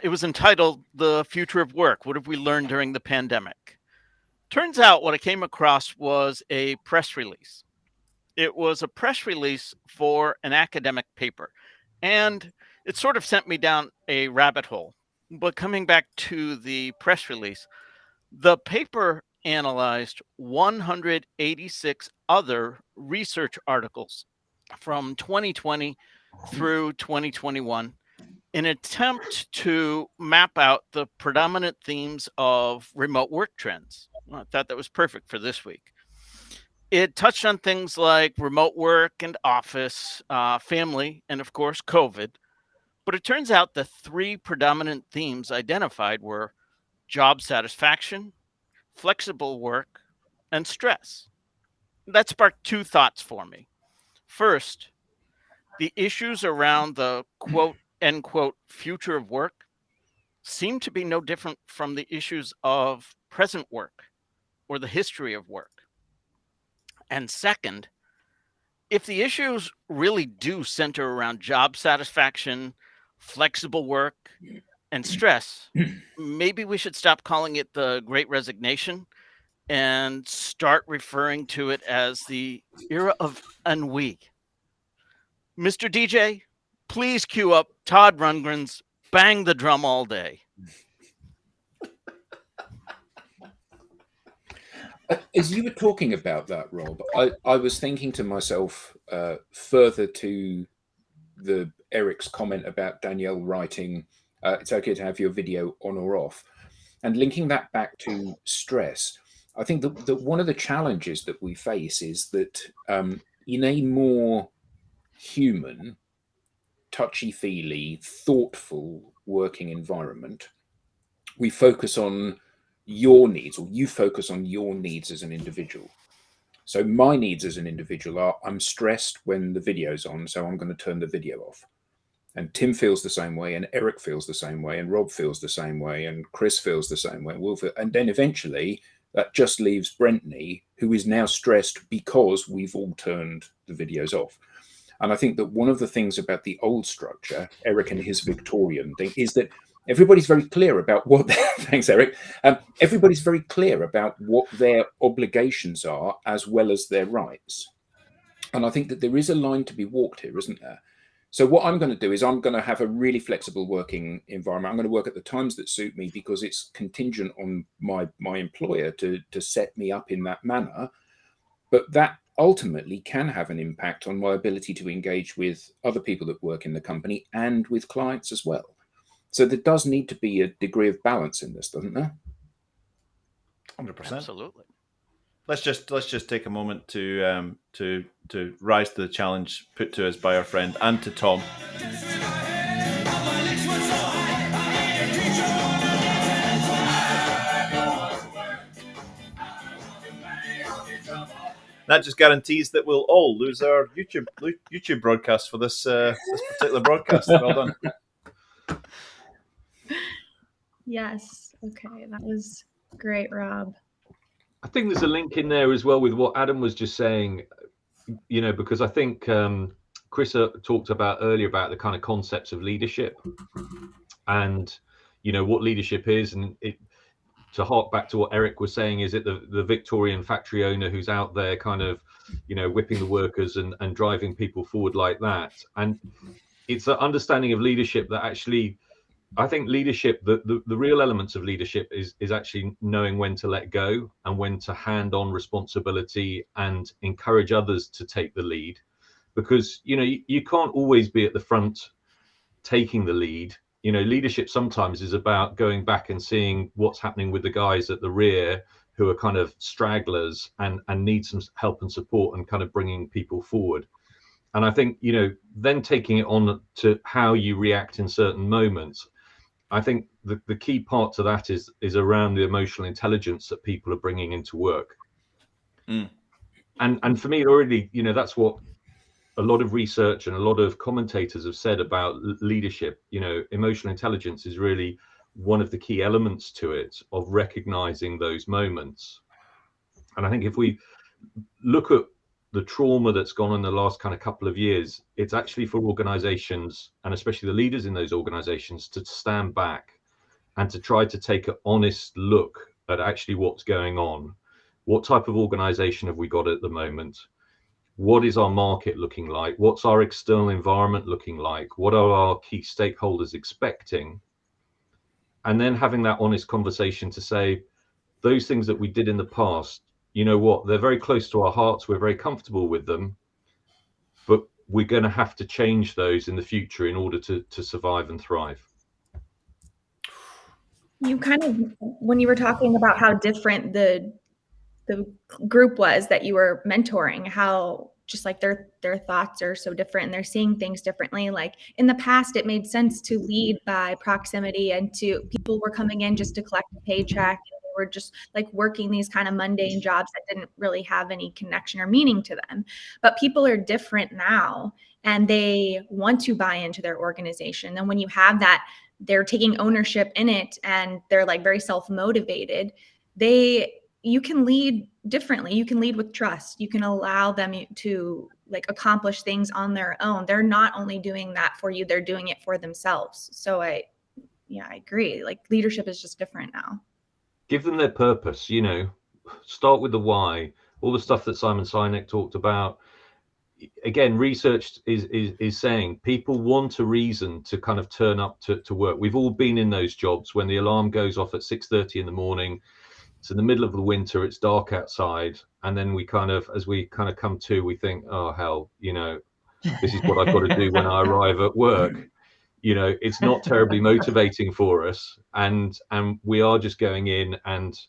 It was entitled "The Future of Work: What Have We Learned During the Pandemic?" Turns out what I came across was a press release. It was a press release for an academic paper, and it sort of sent me down a rabbit hole. But coming back to the press release, the paper analyzed 186 other research articles from 2020 through 2021 in an attempt to map out the predominant themes of remote work trends. Well, I thought that was perfect for this week. It touched on things like remote work and office, family, and of course, COVID. But it turns out the three predominant themes identified were job satisfaction, flexible work, and stress. That sparked two thoughts for me. First, the issues around the quote, end quote, future of work seem to be no different from the issues of present work or the history of work. And second, if the issues really do center around job satisfaction, flexible work, and stress, maybe we should stop calling it the Great Resignation and start referring to it as the era of ennui. Mr. DJ, please cue up Todd Rundgren's Bang the Drum All Day. As you were talking about that, Rob, I was thinking to myself, further to Eric's comment about Danielle writing, it's okay to have your video on or off, and linking that back to stress. I think that one of the challenges that we face is that in a more human, touchy-feely, thoughtful working environment, we focus on your needs, or you focus on your needs as an individual. So my needs as an individual are, I'm stressed when the video's on, so I'm going to turn the video off. And Tim feels the same way, and Eric feels the same way, and Rob feels the same way, and Chris feels the same way, and then eventually that just leaves Brentney, who is now stressed because we've all turned the videos off. And I think that one of the things about the old structure, Eric and his Victorian thing, is that everybody's very clear about what, thanks, Eric. Everybody's very clear about what their obligations are as well as their rights. And I think that there is a line to be walked here, isn't there? So what I'm going to do is I'm going to have a really flexible working environment. I'm going to work at the times that suit me because it's contingent on my employer to set me up in that manner. But that ultimately can have an impact on my ability to engage with other people that work in the company and with clients as well. So there does need to be a degree of balance in this, doesn't there? 100%. Absolutely. Let's just take a moment to rise to the challenge put to us by our friend and to Tom. That just guarantees that we'll all lose our YouTube broadcast for this particular broadcast. Well done. Yes. Okay. That was great, Rob. I think there's a link in there as well with what Adam was just saying, because I think Chris talked about earlier about the kind of concepts of leadership and, what leadership is. And to hark back to what Eric was saying, is it the Victorian factory owner who's out there kind of, whipping the workers and driving people forward like that. And it's an understanding of leadership that actually, I think leadership, the real elements of leadership is actually knowing when to let go and when to hand on responsibility and encourage others to take the lead, because you can't always be at the front taking the lead. Leadership sometimes is about going back and seeing what's happening with the guys at the rear who are kind of stragglers and need some help and support and kind of bringing people forward. And I think then taking it on to how you react in certain moments. I think the key part to that is around the emotional intelligence that people are bringing into work. And for me, already, that's what a lot of research and a lot of commentators have said about leadership. Emotional intelligence is really one of the key elements to it, of recognizing those moments. And I think if we look at the trauma that's gone in the last kind of couple of years, it's actually for organizations, and especially the leaders in those organizations, to stand back and to try to take an honest look at actually what's going on. What type of organization have we got at the moment? What is our market looking like? What's our external environment looking like? What are our key stakeholders expecting? And then having that honest conversation to say, those things that we did in the past, you know what, they're very close to our hearts, we're very comfortable with them, but we're going to have to change those in the future in order to survive and thrive. You kind of, when you were talking about how different the group was that you were mentoring, how just like their thoughts are so different and they're seeing things differently. Like in the past, it made sense to lead by proximity, and to people were coming in just to collect a paycheck. And they were just like working these kind of mundane jobs that didn't really have any connection or meaning to them. But people are different now, and they want to buy into their organization. And when you have that, they're taking ownership in it, and they're like very self-motivated. You can lead differently. You can lead with trust. You can allow them to like accomplish things on their own. They're not only doing that for you, they're doing it for themselves. So I agree. Like leadership is just different now. Give them their purpose, you know, start with the why, all the stuff that Simon Sinek talked about. Again, research is saying people want a reason to kind of turn up to work. We've all been in those jobs when the alarm goes off at 6:30 in the morning. It's in the middle of the winter, it's dark outside, and then we kind of, as we kind of come to, we think, oh hell, you know, this is what I've got to do when I arrive at work. You know, it's not terribly motivating for us, and we are just going in and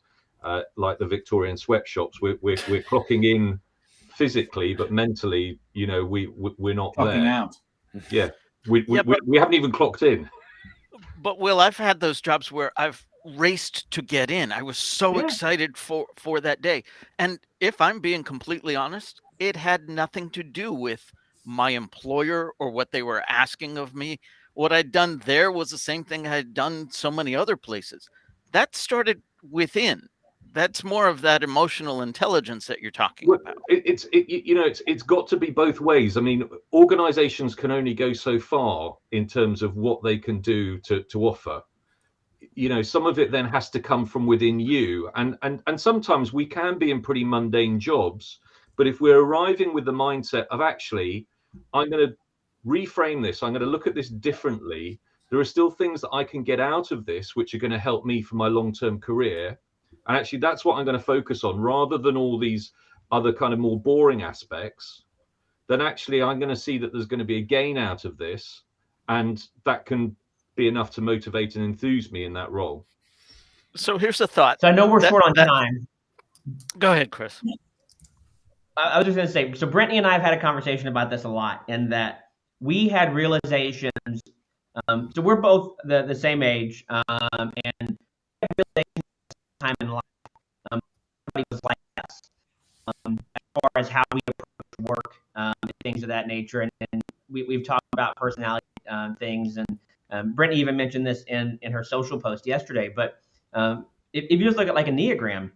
like the Victorian sweatshops, we're clocking in physically, but mentally, you know, we're not clocking there. Out. Yeah, we haven't even clocked in. But Will, I've had those jobs where I've raced to get in. I was so excited for that day. And if I'm being completely honest, it had nothing to do with my employer or what they were asking of me. What I'd done there was the same thing I had done so many other places. That started within. That's more of that emotional intelligence that you're talking about. It's got to be both ways. I mean, organizations can only go so far in terms of what they can do to offer. You know, some of it then has to come from within you, and sometimes we can be in pretty mundane jobs, but if we're arriving with the mindset of actually, I'm going to reframe this, I'm going to look at this differently, there are still things that I can get out of this which are going to help me for my long-term career, and actually that's what I'm going to focus on rather than all these other kind of more boring aspects. Then actually I'm going to see that there's going to be a gain out of this, and that can be enough to motivate and enthuse me in that role. So here's a thought. So I know we're short on time. Go ahead, Chris. I was just going to say, so Brentney and I have had a conversation about this a lot, and that we had realizations. So we're both the same age, and realizations time in life. Everybody was like us, as far as how we approach work, and things of that nature. And we've talked about personality things, and Brentney even mentioned this in her social post yesterday. But if you just look at like a Enneagram,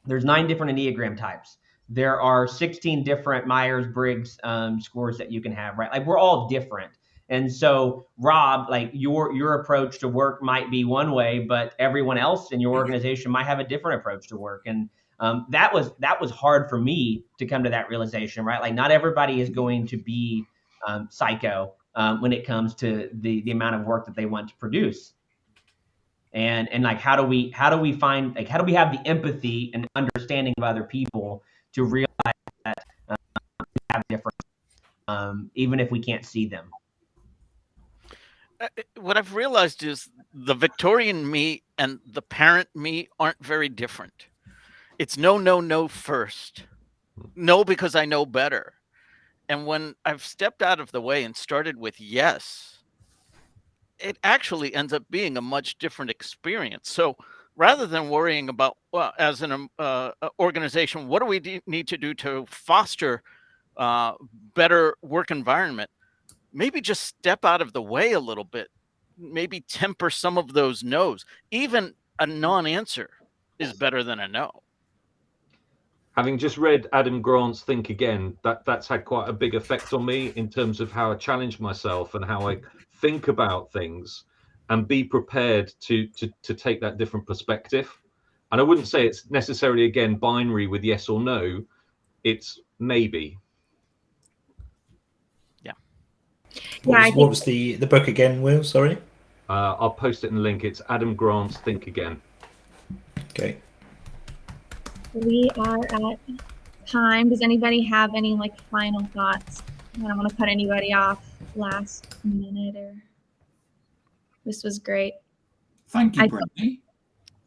there's 9 different Enneagram types. There are 16 different Myers-Briggs scores that you can have, right? Like we're all different. And so, Rob, like your approach to work might be one way, but everyone else in your organization might have a different approach to work. And that was hard for me to come to that realization, right? Like not everybody is going to be psycho when it comes to the amount of work that they want to produce. And like how do we have the empathy and understanding of other people to realize that we have different, even if we can't see them. What I've realized is the Victorian me and the parent me aren't very different. It's no first. No, because I know better. And when I've stepped out of the way and started with yes, it actually ends up being a much different experience. So rather than worrying about, well, as an organization, what do we need to do to foster better work environment? Maybe just step out of the way a little bit. Maybe temper some of those no's. Even a non-answer is better than a no. having just read Adam Grant's Think Again, that's had quite a big effect on me in terms of how I challenge myself and how I think about things, and be prepared to take that different perspective. And I wouldn't say it's necessarily, again, binary with yes or no. It's maybe. Yeah. What was the book again, Will? Sorry. I'll post it in the link. It's Adam Grant's Think Again. Okay. We are at time. Does anybody have any final thoughts? I don't want to cut anybody off last minute. This was great. Thank you, Brentney.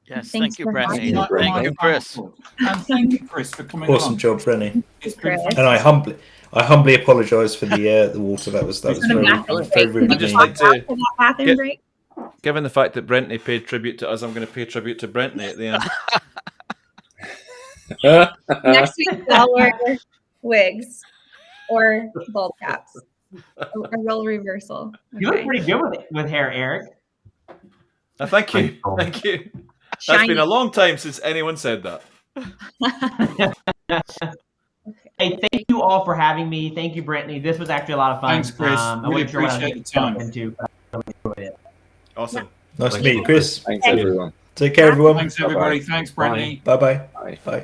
Yes, Thanks thank you, for Brentney. having me. Thank you, Chris. And thank you, Chris, for coming Awesome along. job, Brentney. It's been Chris. And I humbly apologise for the water. That was very rude. I'd just like to bathroom break. Given the fact that Brentney paid tribute to us, I'm going to pay tribute to Brentney at the end. Next week, I'll wear wigs or bald caps. A role reversal. You look pretty good with hair, Eric. Thank you. Thank you. That's Shiny. been a long time since anyone said that. Hey, thank you all for having me. Thank you, Brentney. This was actually a lot of fun. Thanks, Chris. I Really wasn't sure what I was appreciate the time. into, but I really enjoyed it. Awesome. Nice to meet you, Chris. Thanks, everyone. Take care, everyone. Thanks, everybody. Thanks, Brentney. Bye-bye. Bye.